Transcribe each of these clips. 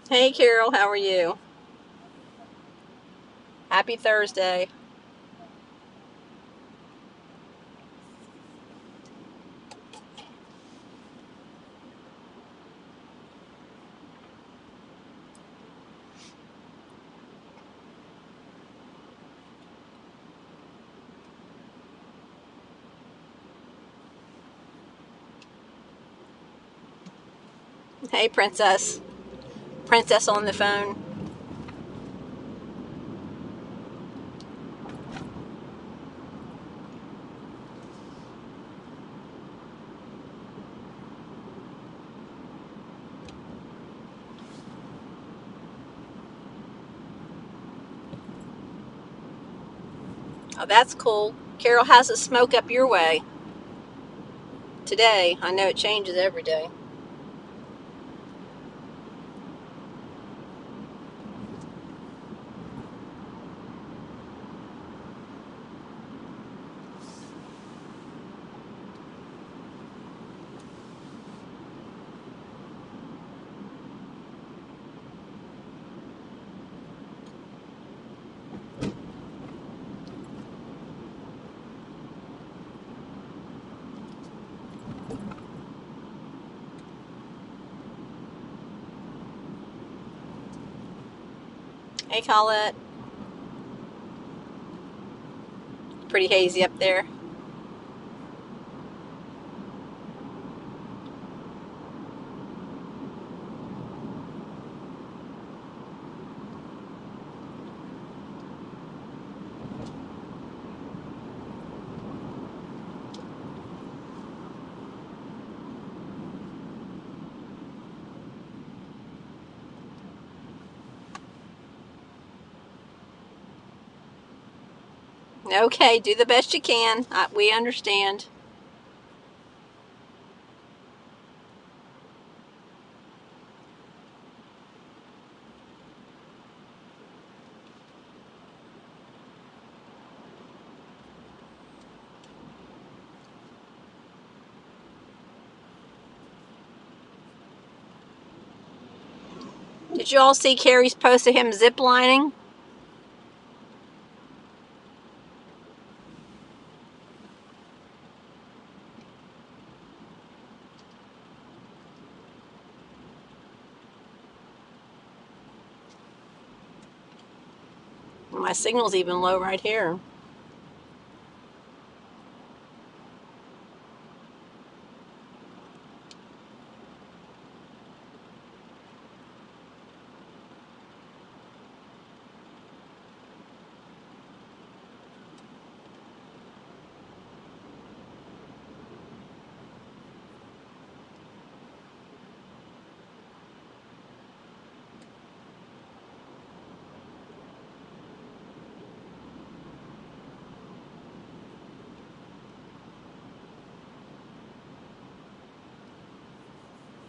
Hey Carol, how are you? Happy Thursday. Hey Princess. Princess on the phone. Oh, that's cool. Carol, how's the smoke up your way today? I know it changes every day. Hey Colette. Pretty hazy up there. Okay, do the best you can. We understand. Did you all see Carrie's post of him ziplining? My signal's even low right here.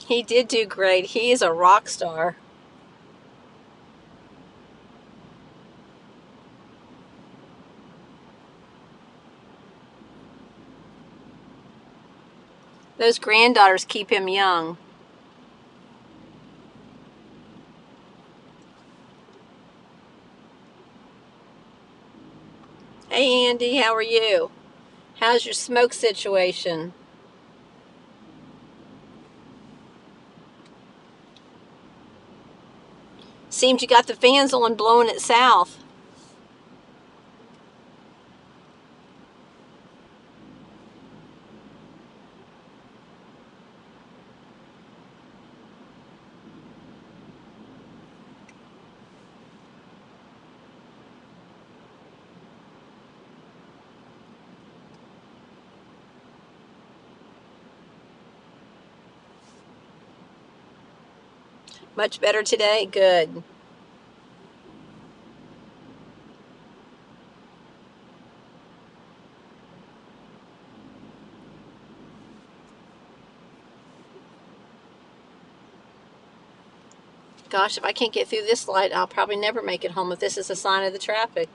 He did do great. He is a rock star. Those granddaughters keep him young. Hey Andy, how are you? How's your smoke situation? Seems you got the fans on blowing it south. Much better today? Good. Gosh, if I can't get through this light, I'll probably never make it home if this is a sign of the traffic.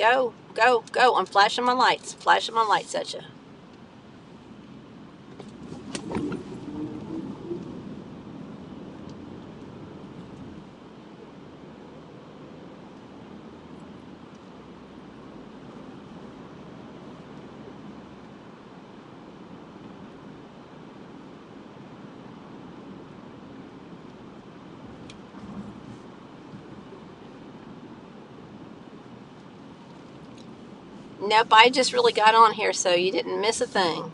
Go, go, go. I'm flashing my lights. Flashing my lights at you. Nope, I just really got on here, so you didn't miss a thing.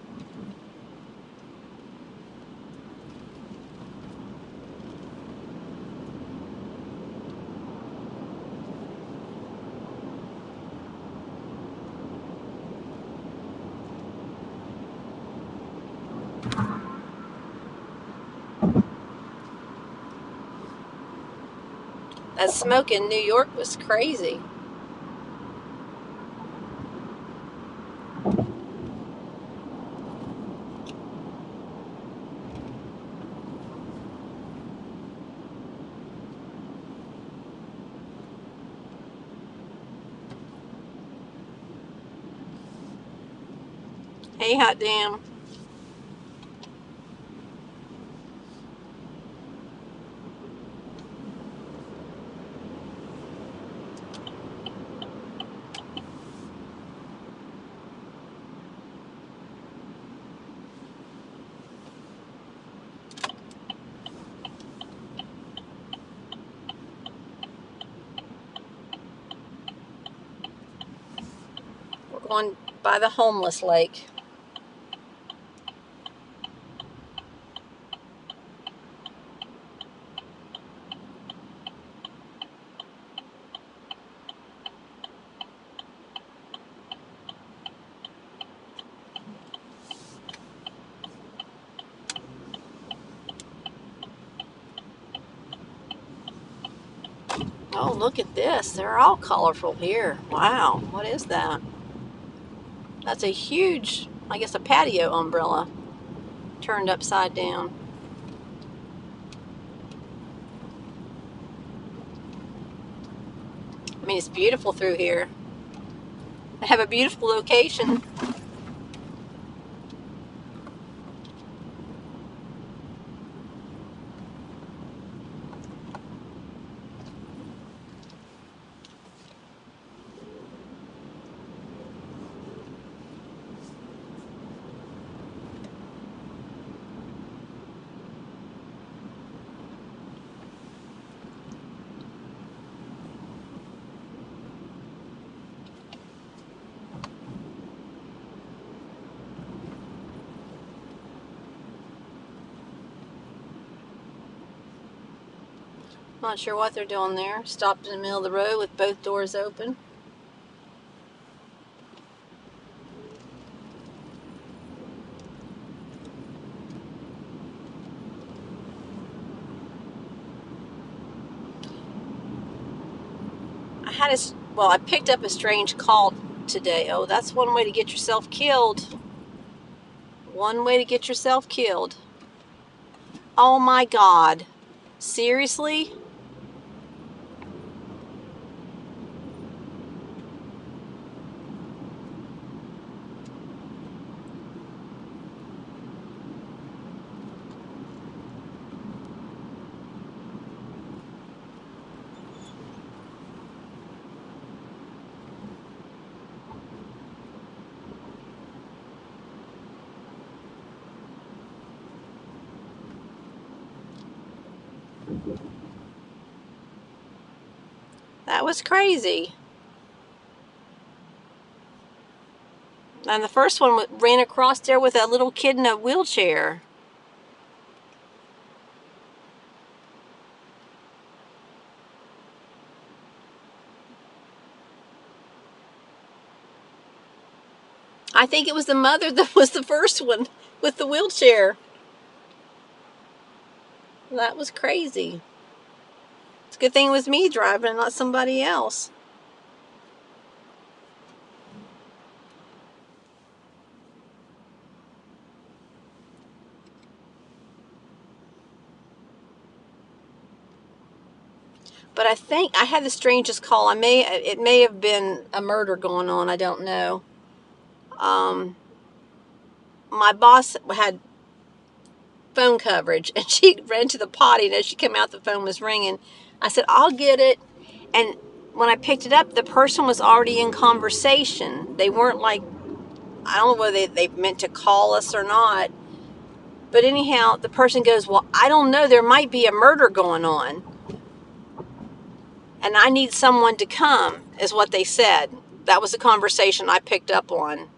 That smoke in New York was crazy. Hey, hot damn. We're going by the homeless lake. Oh, look at this. They're all colorful here. Wow, what is that? That's a huge, I guess, a patio umbrella turned upside down. I mean, it's beautiful through here. They have a beautiful location. Not sure what they're doing there. Stopped in the middle of the road with both doors open. I picked up a strange call today. Oh, that's one way to get yourself killed. One way to get yourself killed. Oh my God. Seriously? That was crazy. And the first one ran across there with a little kid in a wheelchair. I think it was the mother that was the first one with the wheelchair. That was crazy. It's a good thing it was me driving and not somebody else. But I think I had the strangest call. It may have been a murder going on. I don't know. My boss had phone coverage, and she ran to the potty, and as she came out, the phone was ringing. I said, I'll get it. And when I picked it up, the person was already in conversation. They weren't like, I don't know whether they meant to call us or not. But anyhow, the person goes, well, I don't know. There might be a murder going on, and I need someone to come, is what they said. That was the conversation I picked up on.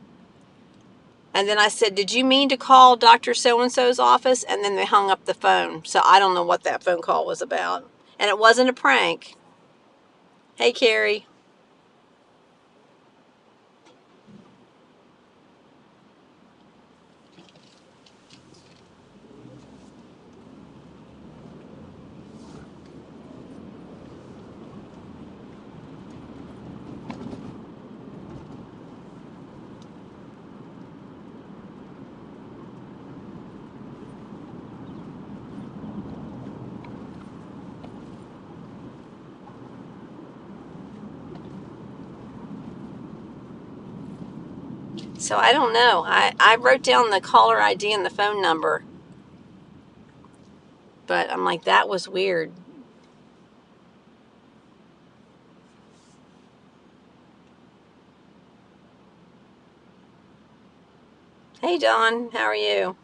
And then I said, did you mean to call Dr. So-and-so's office? And then they hung up the phone. So I don't know what that phone call was about. And it wasn't a prank. Hey, Carrie. So I don't know. I wrote down the caller ID and the phone number. But I'm like, that was weird. Hey, Dawn. How are you?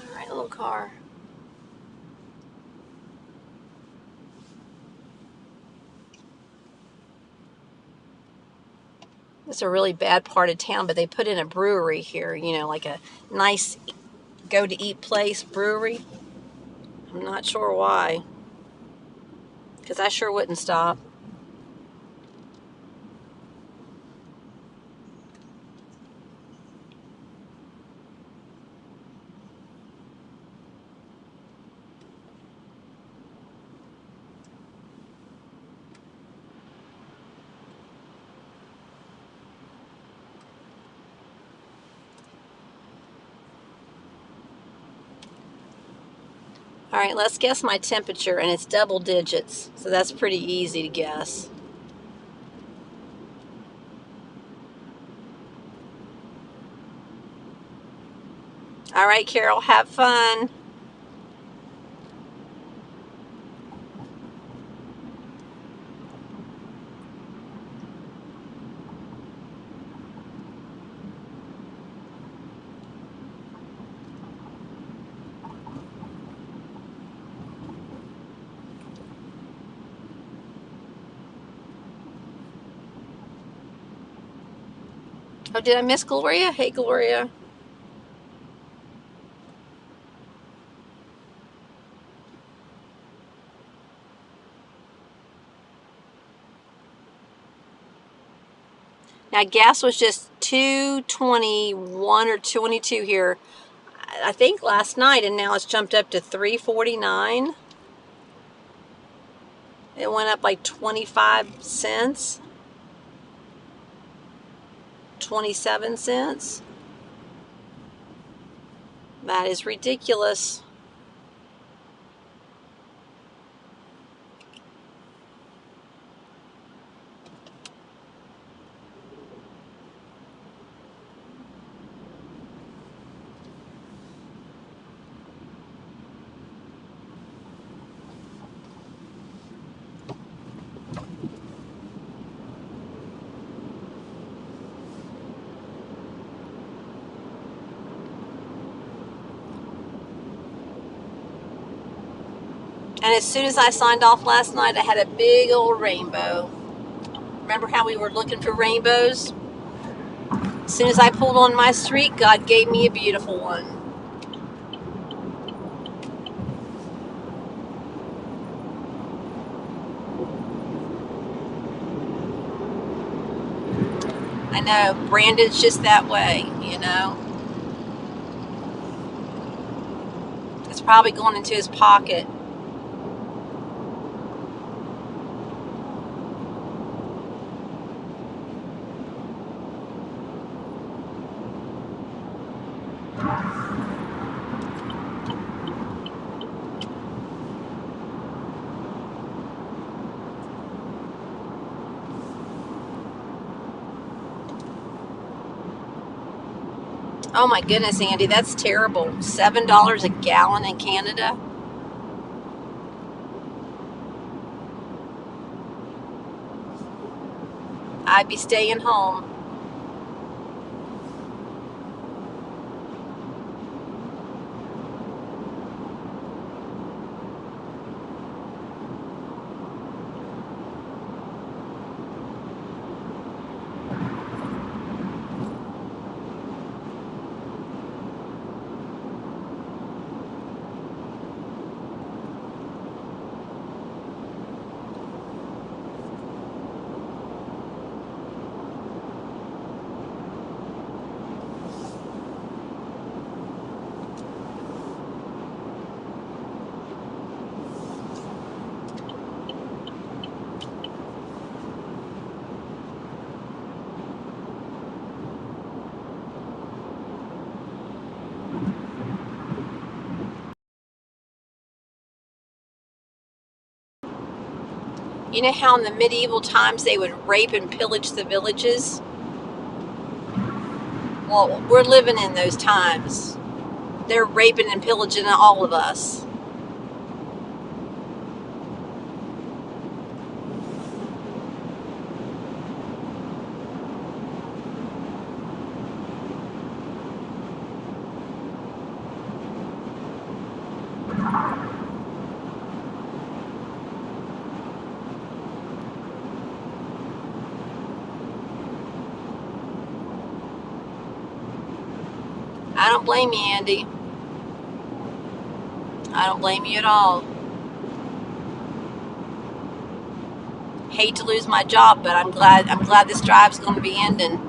All right, little car. It's a really bad part of town, but they put in a brewery here, like a nice go-to-eat place brewery. I'm not sure why, because I sure wouldn't stop. All right, let's guess my temperature, and it's double digits, so that's pretty easy to guess. All right, Carol, have fun. Oh, did I miss Gloria? Hey, Gloria. Now, gas was just 221 or 22 here, I think last night, and now it's jumped up to 349. It went up like 25 cents, 27 cents. That is ridiculous. And as soon as I signed off last night, I had a big old rainbow. Remember how we were looking for rainbows? As soon as I pulled on my street, God gave me a beautiful one. I know, Brandon's just that way, you know. It's probably going into his pocket. Oh my goodness, Andy, that's terrible. $7 a gallon in Canada? I'd be staying home. You know how in the medieval times they would rape and pillage the villages? Well, we're living in those times. They're raping and pillaging all of us. I don't blame you, Andy. I don't blame you at all. Hate to lose my job, but I'm glad this drive's going to be ending.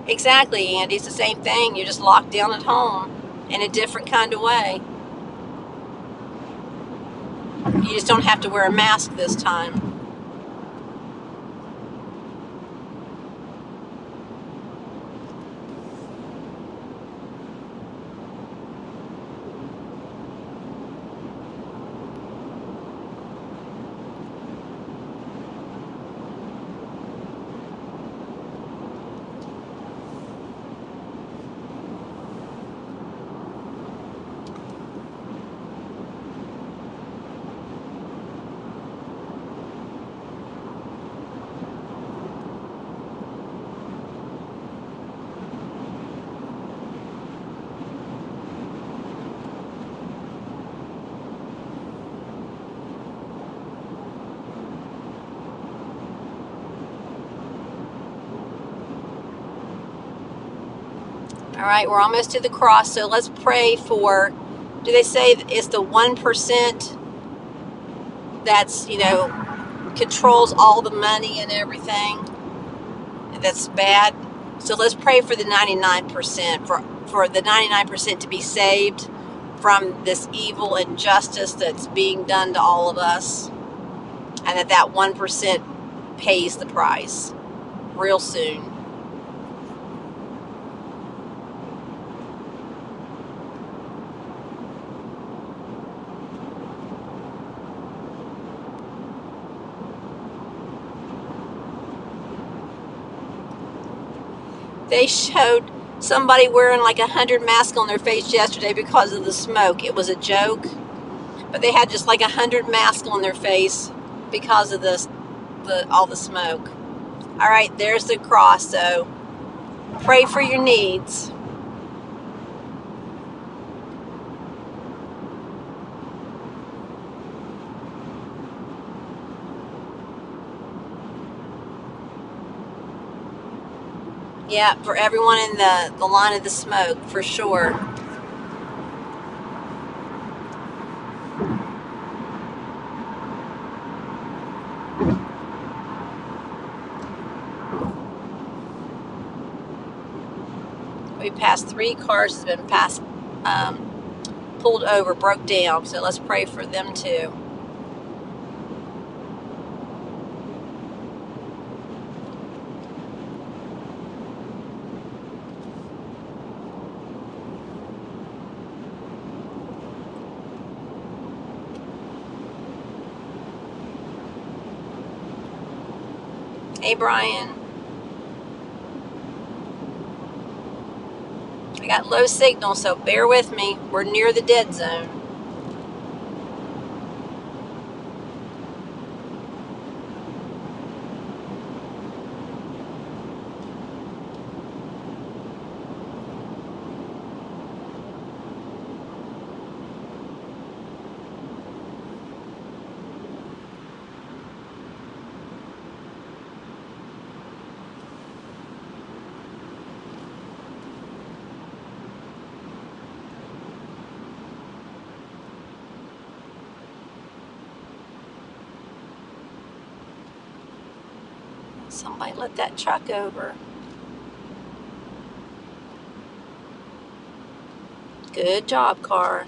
Exactly, Andy. It's the same thing. You're just locked down at home in a different kind of way. You just don't have to wear a mask this time. All right, we're almost to the cross, so let's pray for. Do they say it's the 1% that's, controls all the money and everything? That's bad. So let's pray for the 99%, for the 99% to be saved from this evil and injustice that's being done to all of us, and that 1% pays the price real soon. They showed somebody wearing like 100 masks on their face yesterday because of the smoke. It was a joke, but they had just like 100 masks on their face because of all the smoke. All right, there's the cross. So pray for your needs. Yeah, for everyone in the line of the smoke, for sure. We passed 3 cars that have been pulled over, broke down. So let's pray for them too. Hey, Brian. I got low signal, so bear with me. We're near the dead zone. Somebody let that truck over. Good job, car.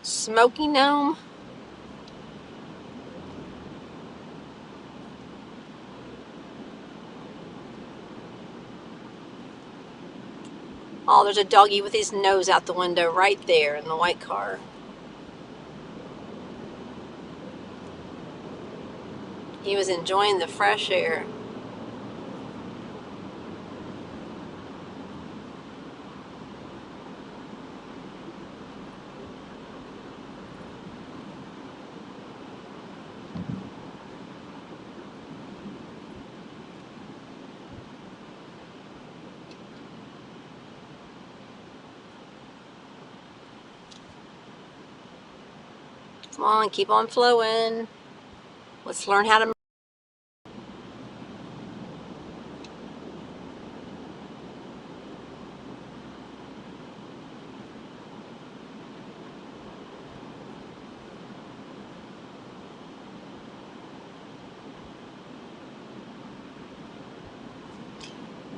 Smoky Gnome. Oh, there's a doggy with his nose out the window right there in the white car. He was enjoying the fresh air. Come on, keep on flowing. Let's learn how to.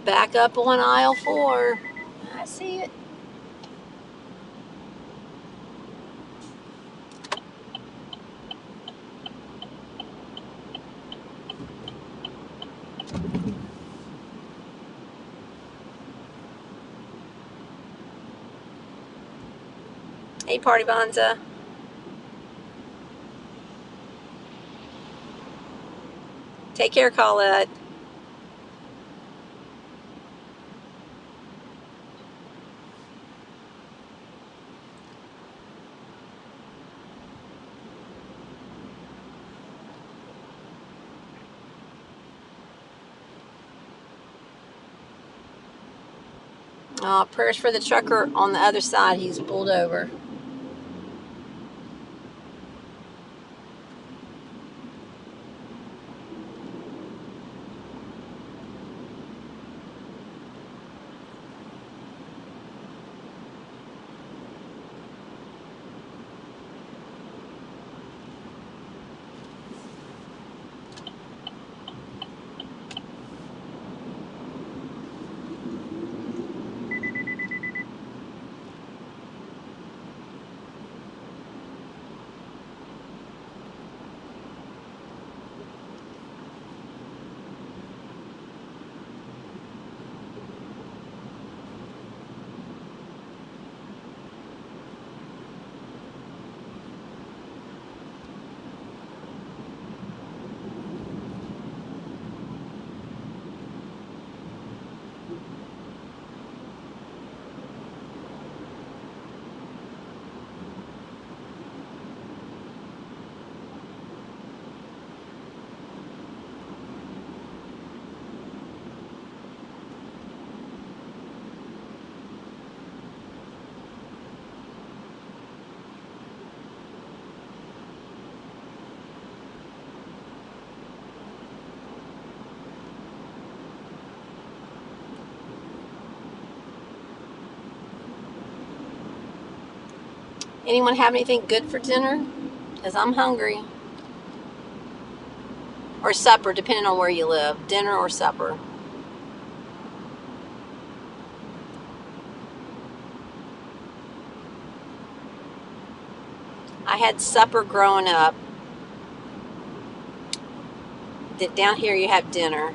Back up on aisle 4. I see it. Hey, Party Bonza. Take care, Colette. Prayers for the trucker on the other side. He's pulled over. Anyone have anything good for dinner? Because I'm hungry. Or supper, depending on where you live. Dinner or supper. I had supper growing up. Down here you have dinner.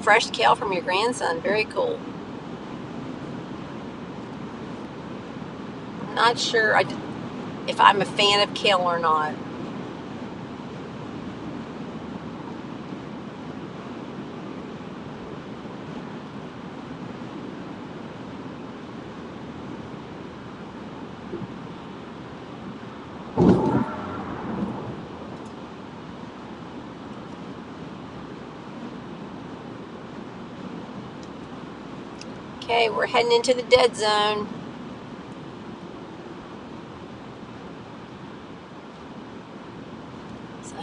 Fresh kale from your grandson. Very cool. I'm not sure if I'm a fan of kale or not. Okay, we're heading into the dead zone. So,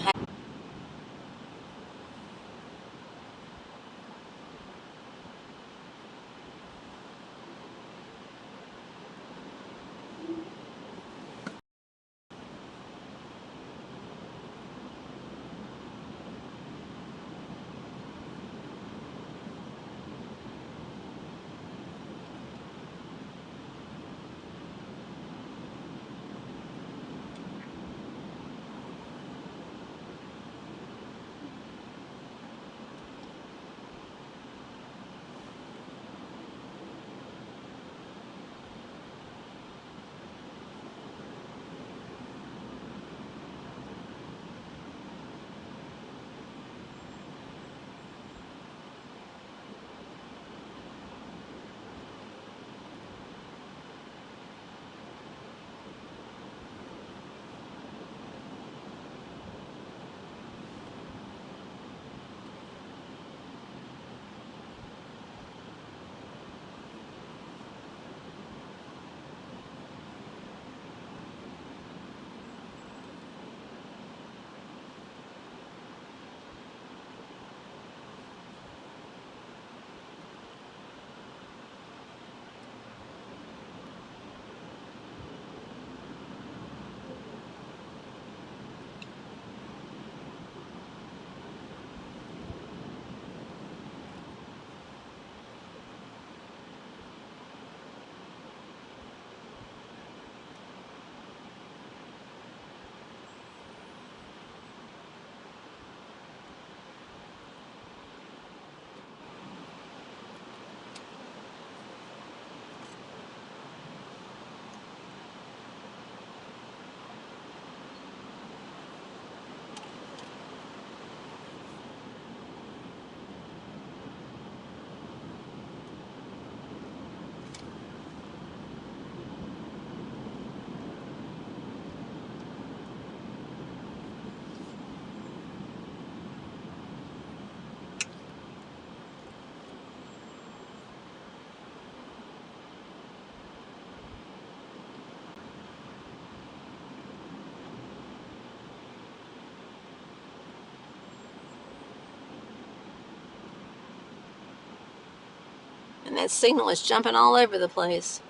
and that signal is jumping all over the place.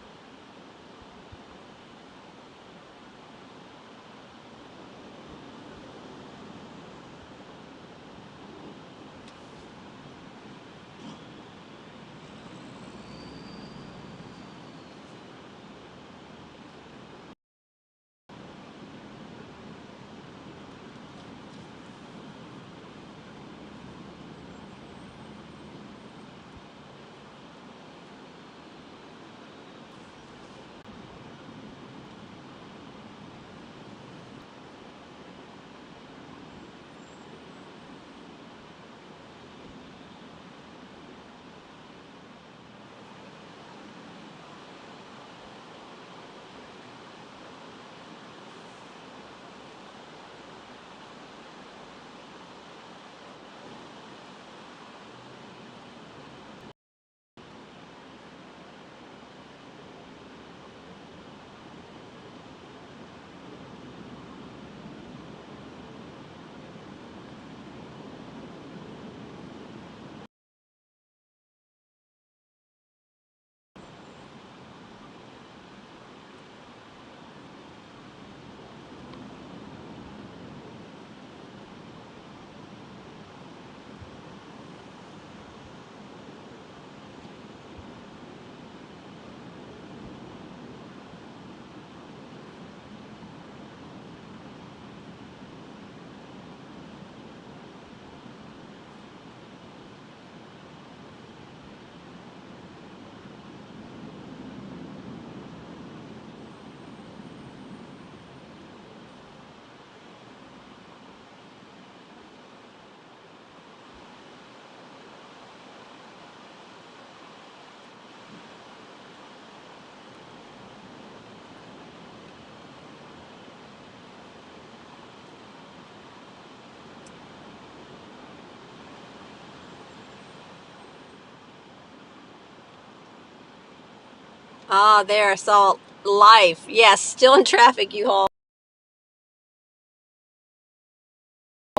Ah, there, I saw life. Yes, still in traffic, you all.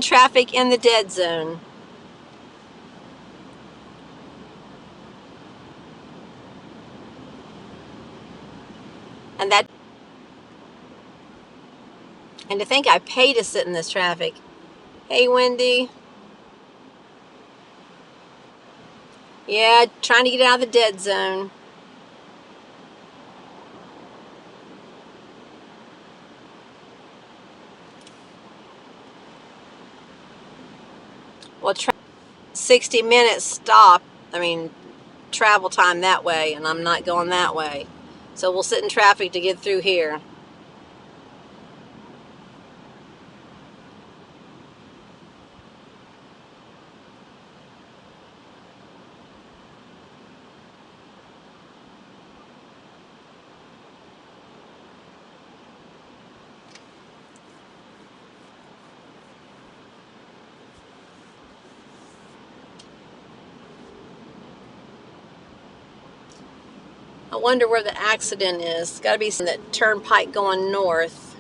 Traffic in the dead zone. And to think I pay to sit in this traffic. Hey, Wendy. Yeah, trying to get out of the dead zone. Well, 60 minutes stop. I mean, travel time that way, and I'm not going that way. So we'll sit in traffic to get through here. I wonder where the accident is. It's got to be that turnpike going north.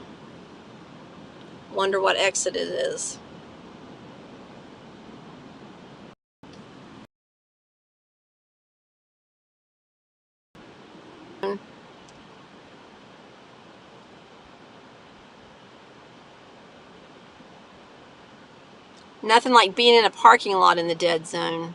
Wonder what exit it is. Nothing like being in a parking lot in the dead zone.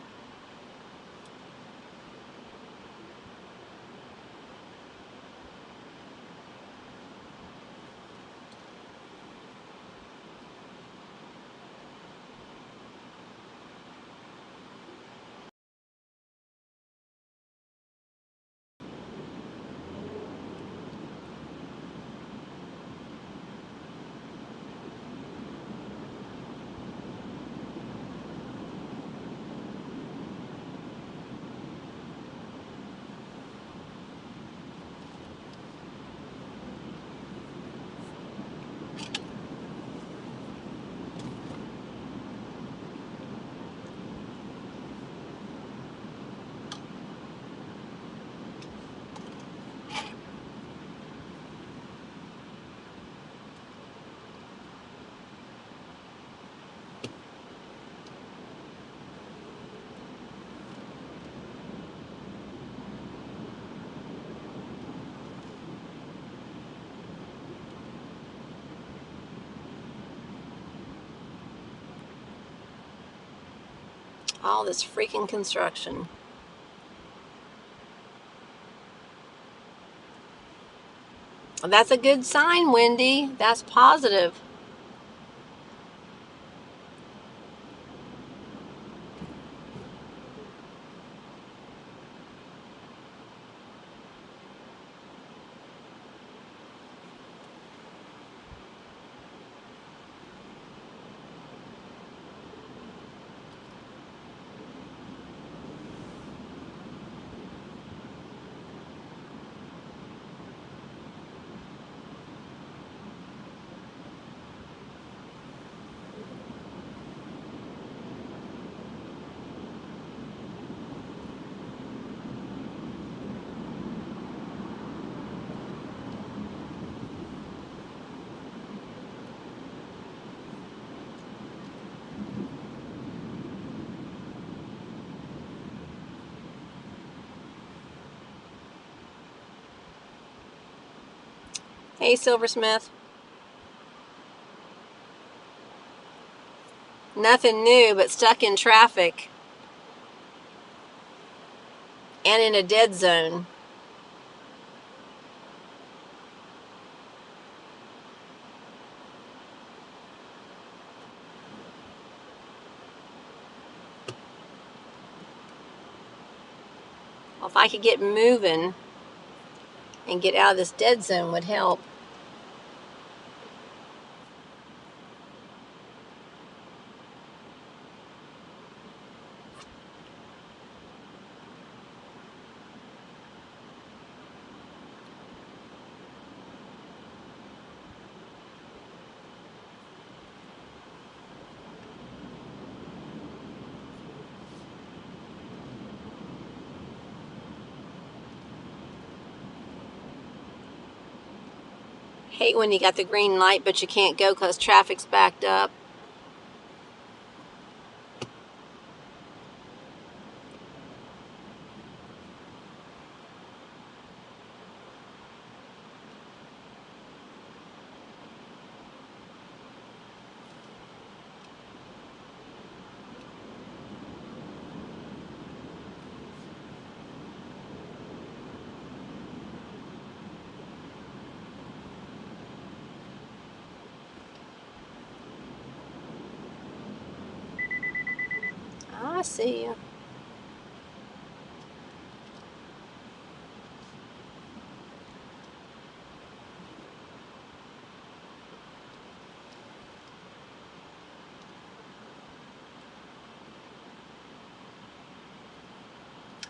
All this freaking construction. That's a good sign, Wendy. That's positive. Hey, Silversmith. Nothing new, but stuck in traffic and in a dead zone. Well, if I could get moving and get out of this dead zone would help. Hate when you got the green light, but you can't go because traffic's backed up. I see you.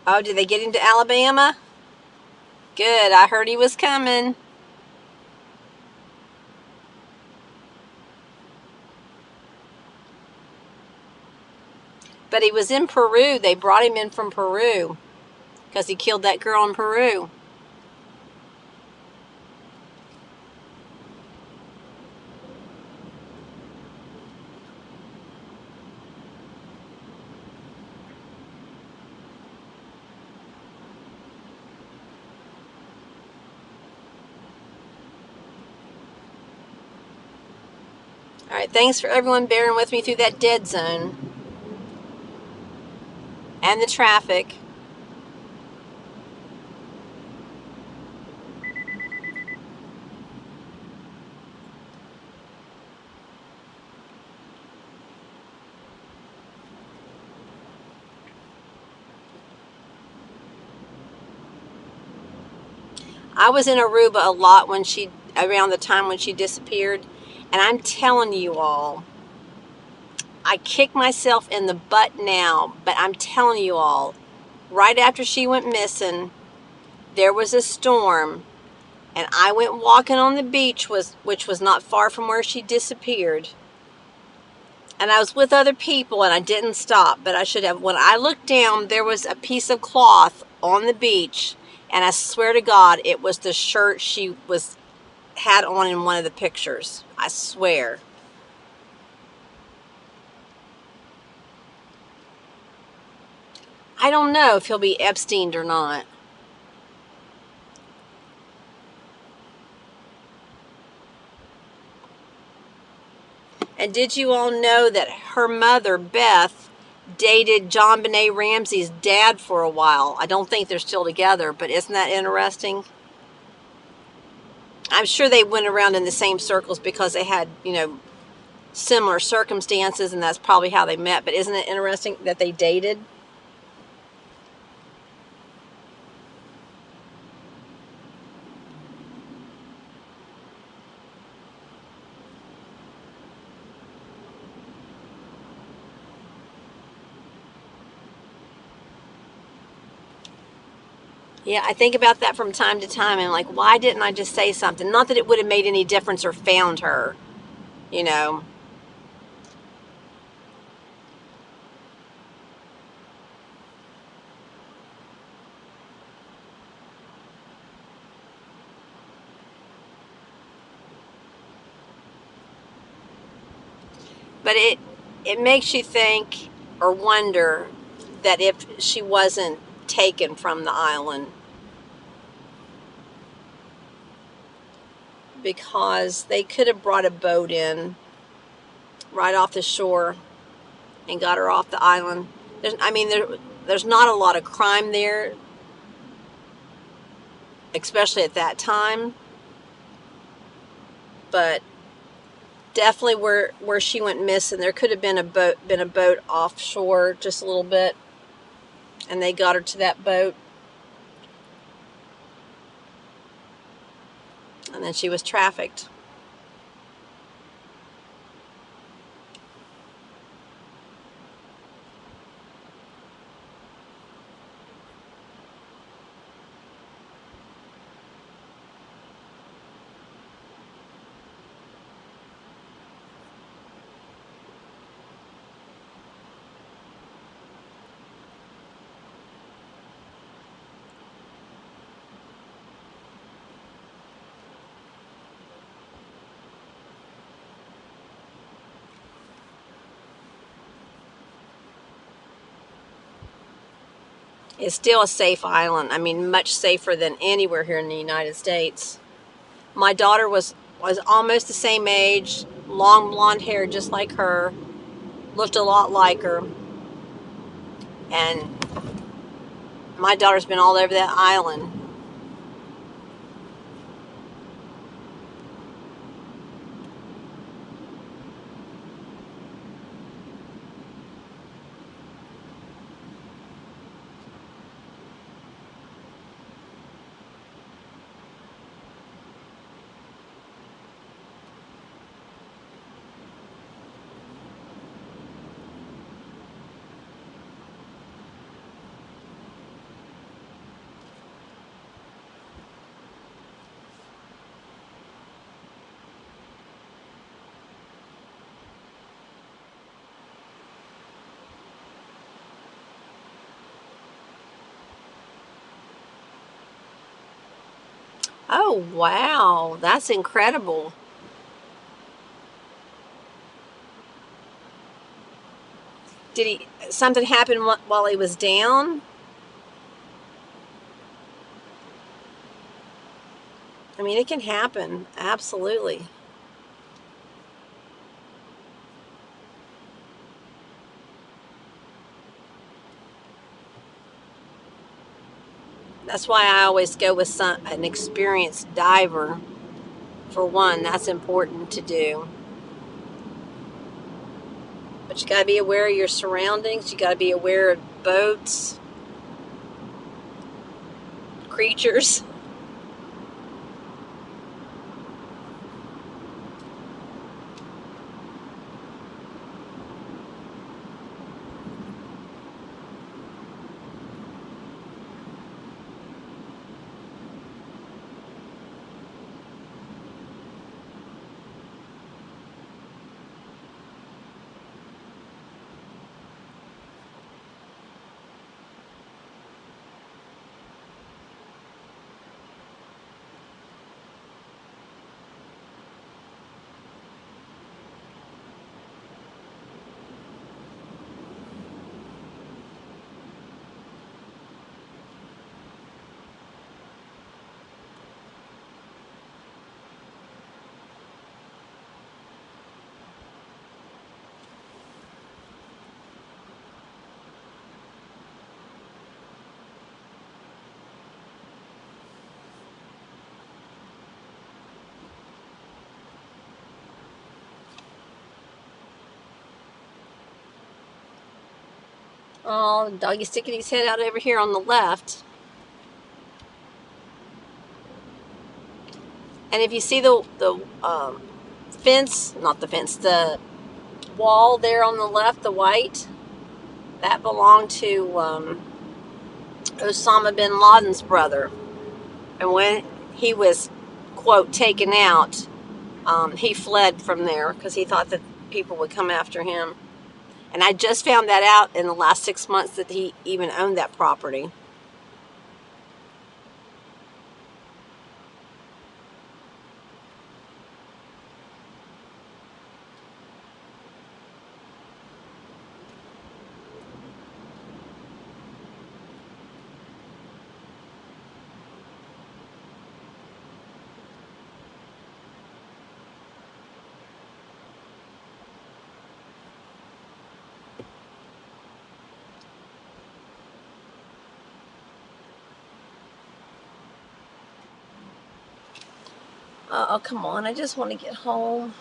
Oh, did they get him to Alabama? Good. I heard he was coming. But he was in Peru. They brought him in from Peru because he killed that girl in Peru. All right, thanks for everyone bearing with me through that dead zone and the traffic. I was in Aruba a lot around the time when she disappeared, and I'm telling you all, I kick myself in the butt now, but I'm telling you all, right after she went missing, there was a storm, and I went walking on the beach, which was not far from where she disappeared. And I was with other people, and I didn't stop, but I should have. When I looked down, there was a piece of cloth on the beach, and I swear to God, it was the shirt she had on in one of the pictures. I swear. I don't know if he'll be Epsteined or not. And did you all know that her mother, Beth, dated JonBenet Ramsey's dad for a while? I don't think they're still together, but isn't that interesting? I'm sure they went around in the same circles because they had, similar circumstances, and that's probably how they met. But isn't it interesting that they dated? Yeah, I think about that from time to time, and like, why didn't I just say something? Not that it would have made any difference or found her, you know. But it makes you think or wonder that if she wasn't taken from the island, because they could have brought a boat in right off the shore and got her off the island. There's not a lot of crime there, especially at that time, but definitely where she went missing, there could have been a boat offshore just a little bit, and they got her to that boat, and then she was trafficked. It's still a safe island. I mean, much safer than anywhere here in the United States. My daughter was almost the same age, long blonde hair just like her, looked a lot like her. And my daughter's been all over that island. Oh, wow. That's incredible. Something happen while he was down? I mean, it can happen. Absolutely. That's why I always go with an experienced diver. For one, that's important to do. But you got to be aware of your surroundings. You got to be aware of boats, creatures. Oh, the doggy's sticking his head out over here on the left. And if you see the fence, not the fence, the wall there on the left, the white, that belonged to Osama bin Laden's brother. And when he was, quote, taken out, he fled from there because he thought that people would come after him. And I just found that out in the last 6 months that he even owned that property. Oh, come on. I just want to get home.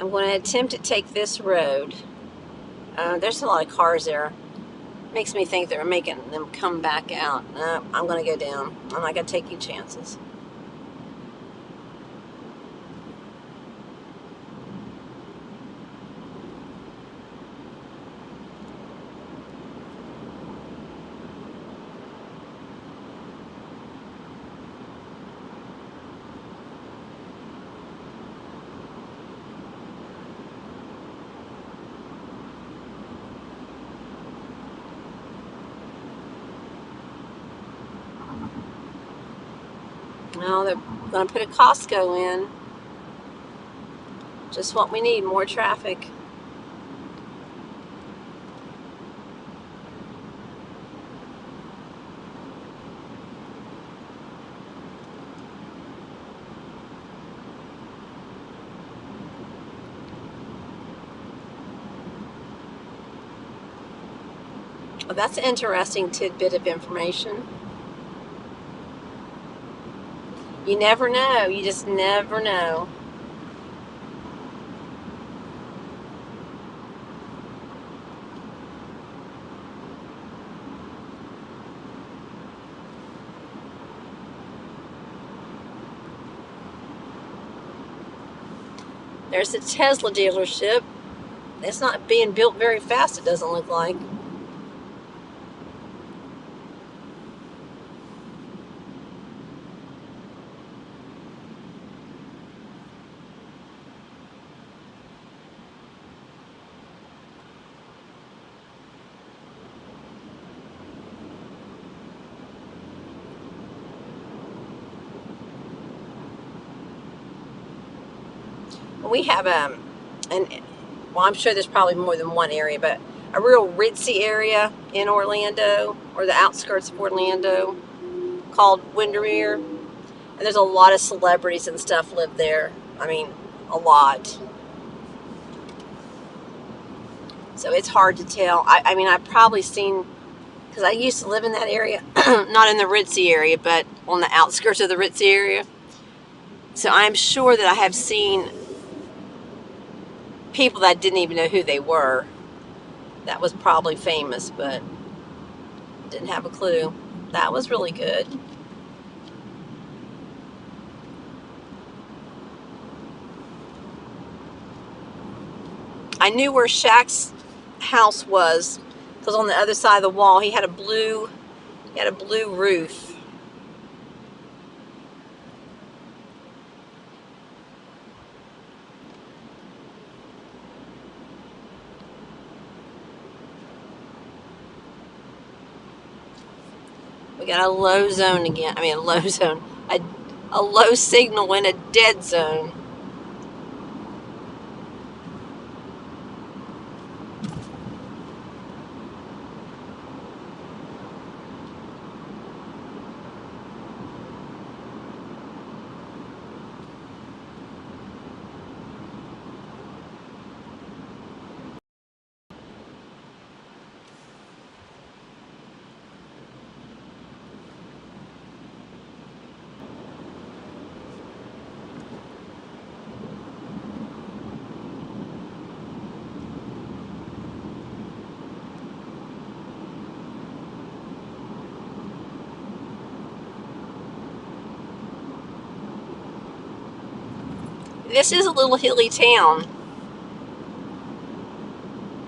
I'm going to attempt to take this road. There's a lot of cars there. Makes me think they're making them come back out. I'm going to go down. I'm not going to take any chances. Well, they're going to put a Costco in. Just what we need, more traffic. Well, that's an interesting tidbit of information. You never know. You just never know. There's a Tesla dealership. It's not being built very fast, it doesn't look like. We have well, I'm sure there's probably more than one area, but a real ritzy area in Orlando, or the outskirts of Orlando, called Windermere. And there's a lot of celebrities and stuff live there. I mean, a lot. So it's hard to tell. I mean, I've probably seen, because I used to live in that area, not in the ritzy area, but on the outskirts of the ritzy area. So I'm sure that I have seen people that didn't even know who they were. That was probably famous, but didn't have a clue. That was really good. I knew where Shaq's house was because on the other side of the wall he had a blue roof. We got a low zone again. I mean, a low zone. A low signal in a dead zone. This is a little hilly town.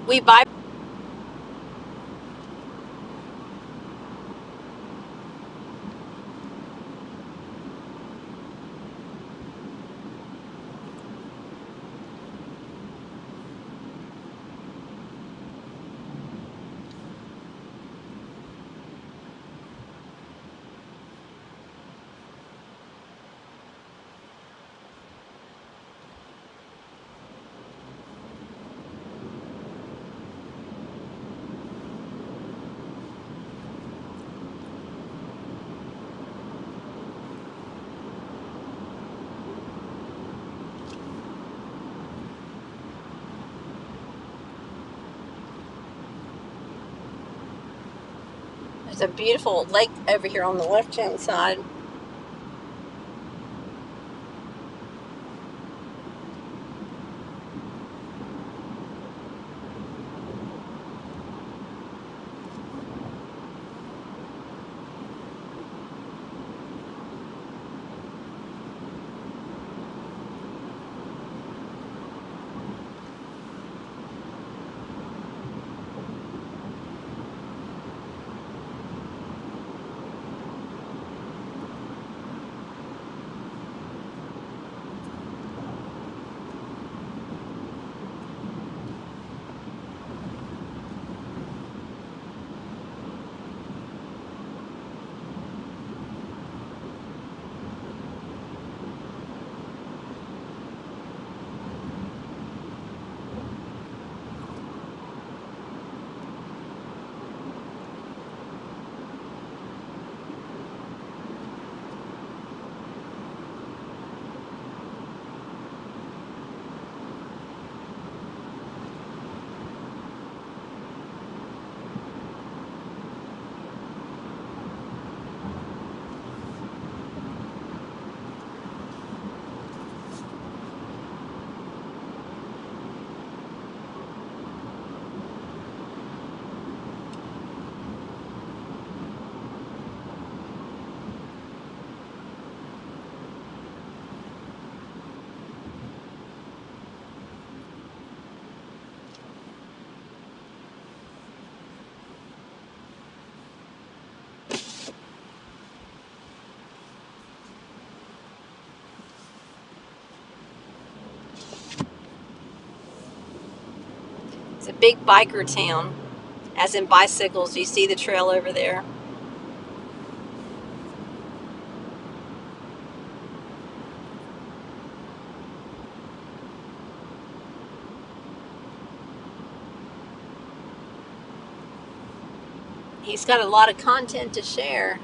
We buy. There's a beautiful lake over here on the left-hand side. It's a big biker town, as in bicycles. Do you see the trail over there? He's got a lot of content to share.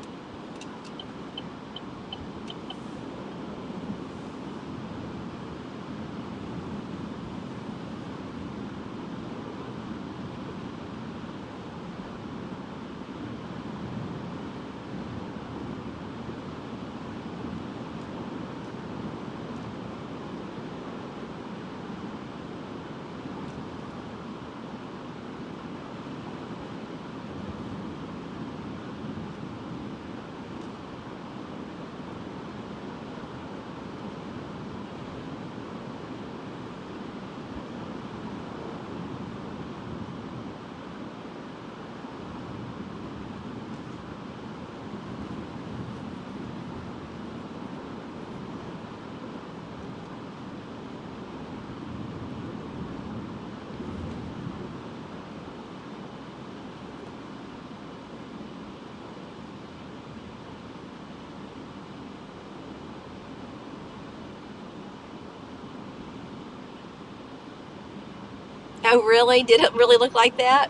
Oh, really? Did it really look like that?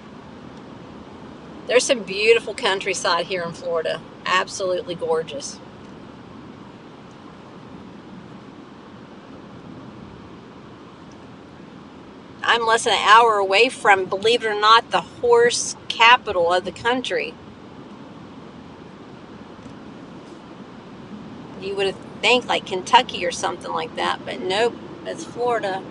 There's some beautiful countryside here in Florida. Absolutely gorgeous. I'm less than an hour away from, believe it or not, the horse capital of the country. You would think like Kentucky or something like that, but nope, it's Florida.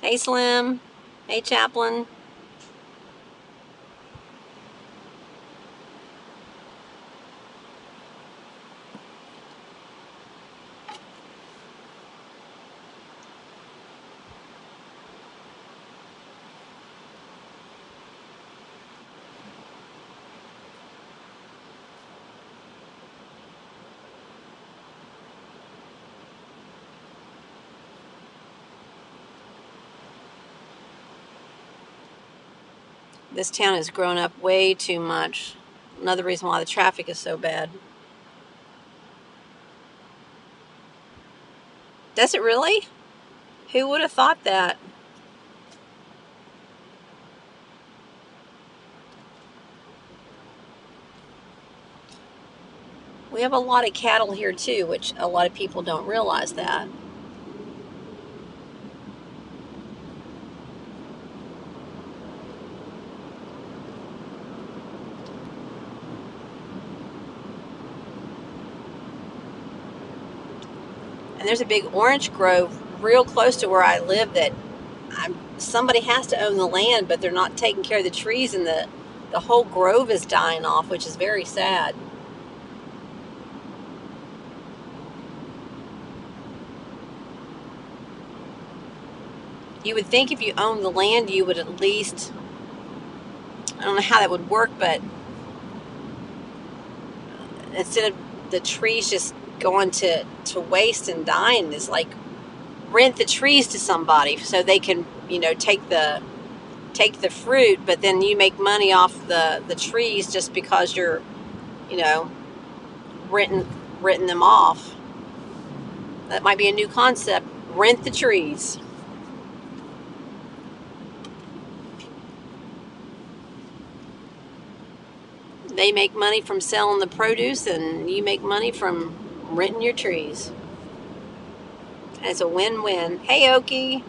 Hey, Slim. Hey, Chaplain. This town has grown up way too much. Another reason why the traffic is so bad. Does it really? Who would have thought that? We have a lot of cattle here too, which a lot of people don't realize that. And there's a big orange grove real close to where I live that somebody has to own the land, but they're not taking care of the trees, and the whole grove is dying off, which is very sad. You would think if you owned the land, you would at least, I don't know how that would work, but instead of the trees just going to waste and dying, is like rent the trees to somebody so they can, take the fruit, but then you make money off the trees just because you're, you know, renting them off. That might be a new concept. Rent the trees. They make money from selling the produce, and you make money from renting your trees. And it's a win-win. Hey, Okie.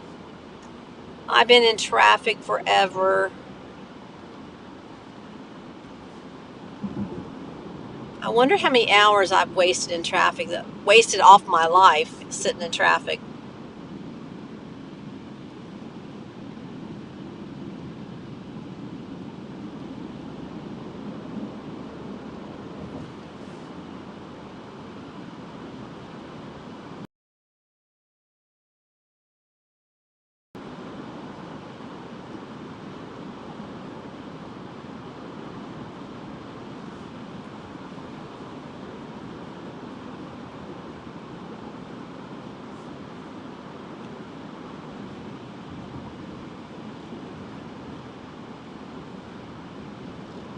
I've been in traffic forever. I wonder how many hours I've wasted in traffic, wasted off my life sitting in traffic.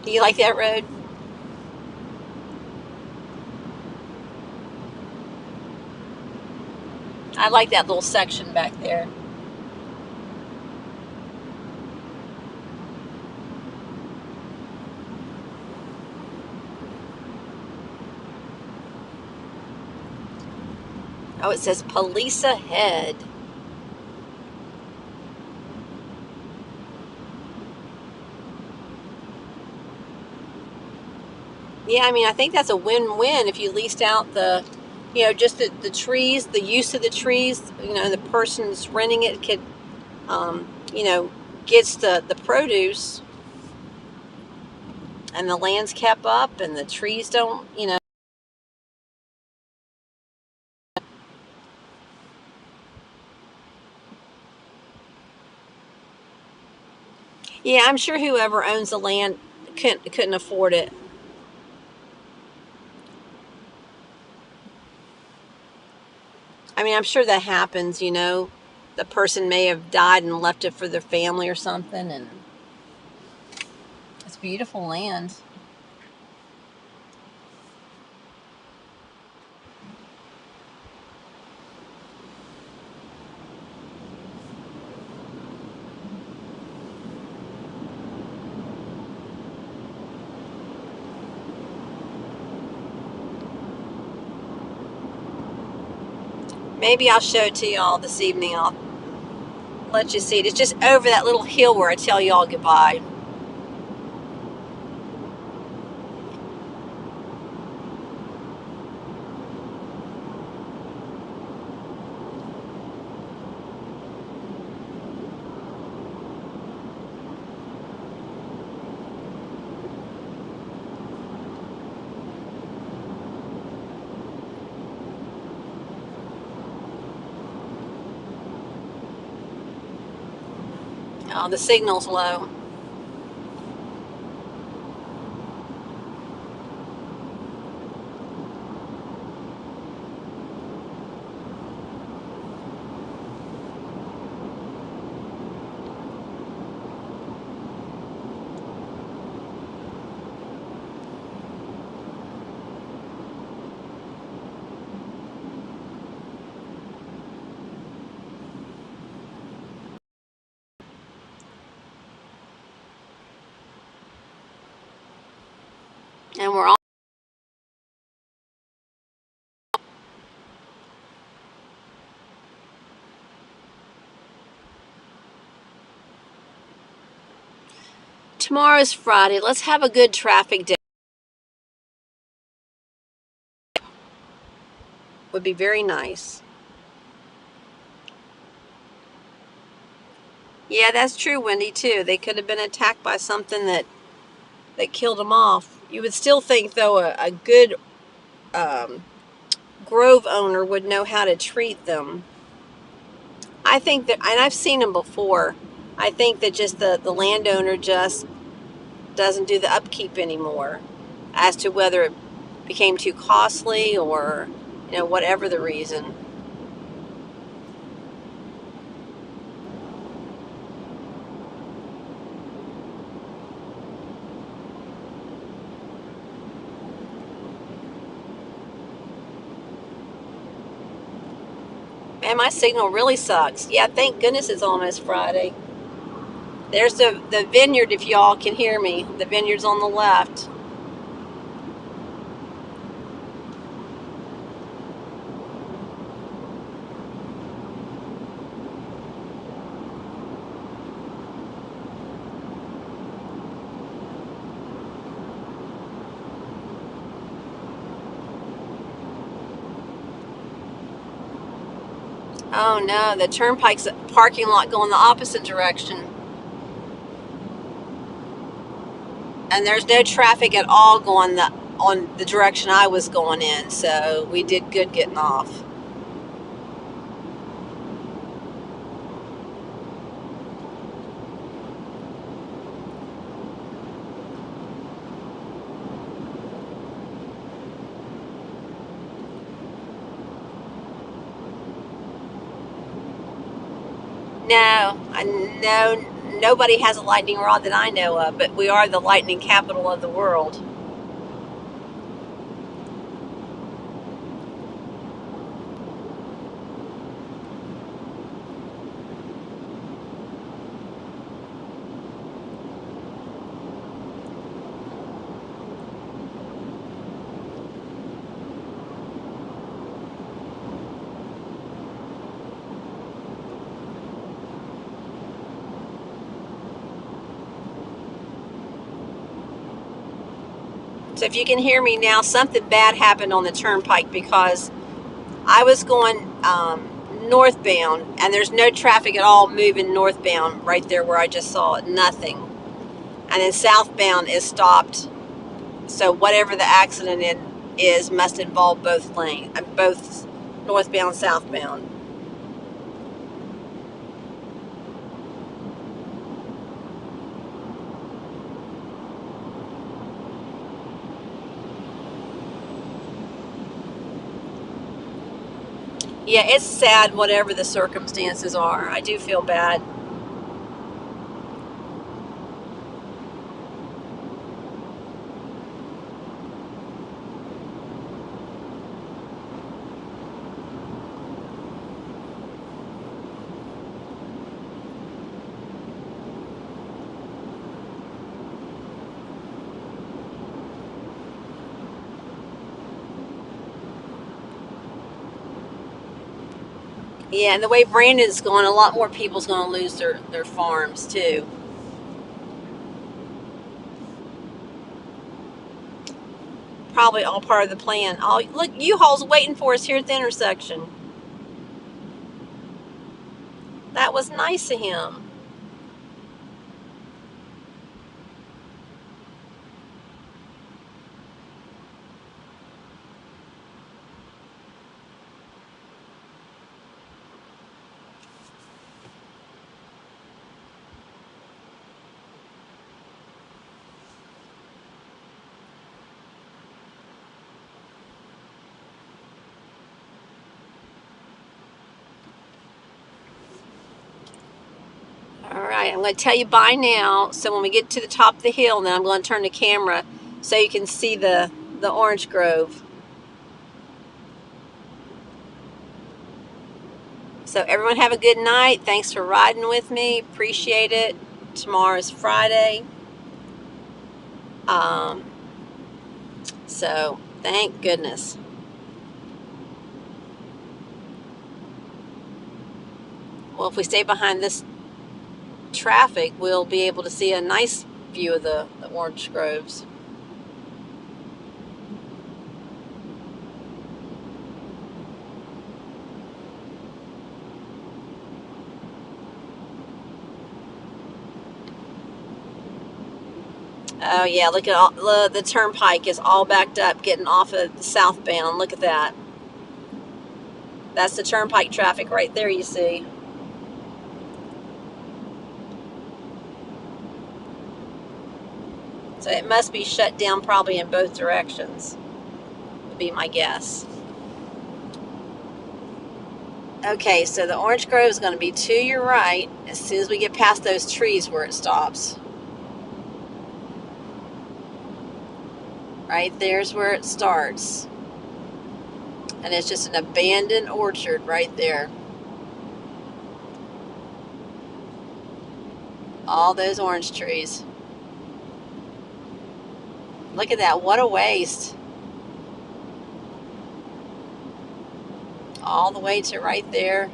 Do you like that road? I like that little section back there. Oh, it says police ahead. Yeah, I mean, I think that's a win-win if you leased out the, just the trees, the use of the trees, the person's renting it could, um, you know, gets the produce and the land's kept up and the trees don't. Yeah, I'm sure whoever owns the land couldn't afford it. I mean, I'm sure that happens. The person may have died and left it for their family or something, and it's beautiful land. Maybe I'll show it to y'all this evening. I'll let you see it. It's just over that little hill where I tell y'all goodbye. Oh, the signal's low. And we're all tomorrow's Friday. Let's have a good traffic day. Would be very nice. Yeah, that's true, Wendy, too. They could have been attacked by something that killed them off. You would still think, though, a good um, grove owner would know how to treat them. I think that, and I've seen them before. I think that just the landowner just doesn't do the upkeep anymore, as to whether it became too costly or whatever the reason. Man, my signal really sucks. Yeah, thank goodness it's almost Friday. There's the vineyard, if y'all can hear me. The vineyard's on the left. Oh no, the turnpike's parking lot going the opposite direction. And there's no traffic at all going on the direction I was going in, so we did good getting off. No, I know nobody has a lightning rod that I know of, but we are the lightning capital of the world. So if you can hear me now, something bad happened on the turnpike because I was going northbound, and there's no traffic at all moving northbound right there where I just saw it, nothing. And then southbound is stopped. So whatever the accident is must involve both lanes, both northbound, southbound. Yeah, it's sad whatever the circumstances are. I do feel bad. Yeah, and the way Brandon's going, a lot more people's going to lose their farms too. Probably all part of the plan. Oh, look, U-Haul's waiting for us here at the intersection. That was nice of him. All right, I'm going to tell you bye now. So when we get to the top of the hill, then I'm going to turn the camera so you can see the orange grove. So everyone have a good night. Thanks for riding with me. Appreciate it. Tomorrow's Friday. So thank goodness. Well, if we stay behind this traffic, we'll be able to see a nice view of the orange groves. Oh yeah, look at all the turnpike is all backed up getting off of the southbound. Look at that. That's the turnpike traffic right there, you see. So it must be shut down probably in both directions, would be my guess. Okay, so the orange grove is going to be to your right as soon as we get past those trees where it stops. Right there's where it starts. And it's just an abandoned orchard right there. All those orange trees. Look at that, what a waste. All the way to right there.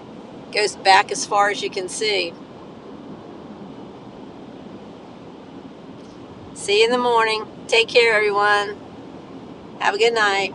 Goes back as far as you can see. See you in the morning. Take care, everyone. Have a good night.